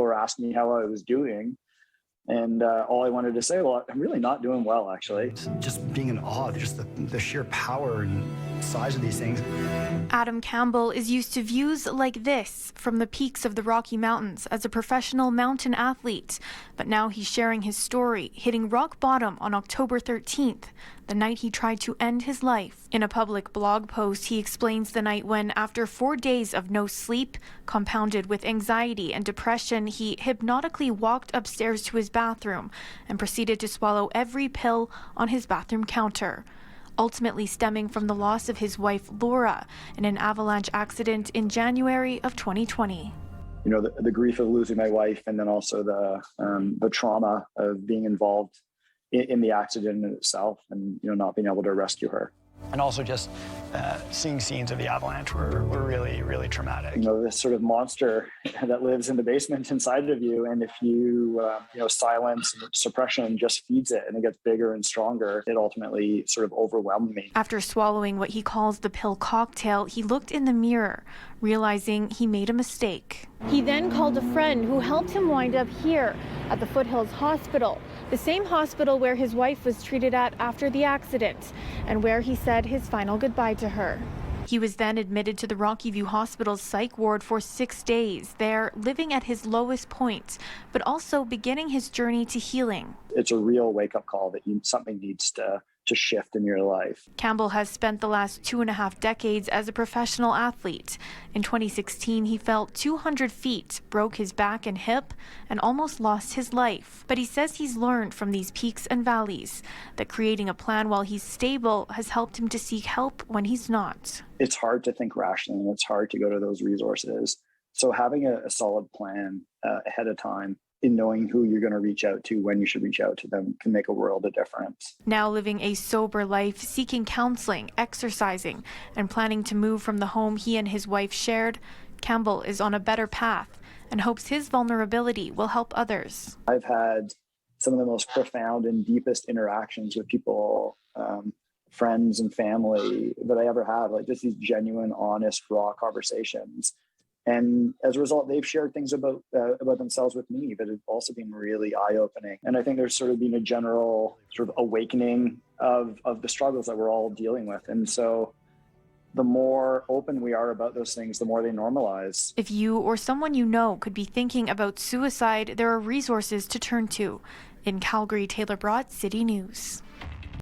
people were asking me how I was doing. And all I wanted to say, well, I'm really not doing well, actually. Just being in awe, just the sheer power and size of these things. Adam Campbell is used to views like this from the peaks of the Rocky Mountains as a professional mountain athlete. But now he's sharing his story, hitting rock bottom on October 13th, the night he tried to end his life. In a public blog post, he explains the night when, after 4 days of no sleep, compounded with anxiety and depression, he hypnotically walked upstairs to his bathroom and proceeded to swallow every pill on his bathroom counter, ultimately stemming from the loss of his wife, Laura, in an avalanche accident in January of 2020. You know, the grief of losing my wife, and then also the trauma of being involved in the accident in itself, and not being able to rescue her. And also just seeing scenes of the avalanche were really, really traumatic. This sort of monster that lives in the basement inside of you, and if you, silence and suppression just feeds it and it gets bigger and stronger, it ultimately sort of overwhelmed me. After swallowing what he calls the pill cocktail, he looked in the mirror, realizing he made a mistake. He then called a friend who helped him wind up here at the Foothills Hospital, the same hospital where his wife was treated at after the accident, and where he said his final goodbye to her. He was then admitted to the Rocky View Hospital's psych ward for 6 days, there living at his lowest point, but also beginning his journey to healing. It's a real wake-up call that something needs to shift in your life. Campbell has spent the last 2.5 decades as a professional athlete. In 2016, he fell 200 feet, broke his back and hip, and almost lost his life. But he says he's learned from these peaks and valleys, that creating a plan while he's stable has helped him to seek help when he's not. It's hard to think rationally, and it's hard to go to those resources. So having a solid plan ahead of time, in knowing who you're going to reach out to, when you should reach out to them, can make a world of difference. Now living a sober life, seeking counseling, exercising, and planning to move from the home he and his wife shared, Campbell is on a better path and hopes his vulnerability will help others. I've had some of the most profound and deepest interactions with people, friends and family, that I ever have, like just these genuine, honest, raw conversations. And as a result, they've shared things about themselves with me that have also been really eye-opening. And I think there's sort of been a general sort of awakening of the struggles that we're all dealing with. And so the more open we are about those things, the more they normalize. If you or someone you know could be thinking about suicide, there are resources to turn to. In Calgary, Taylor Braat, City News.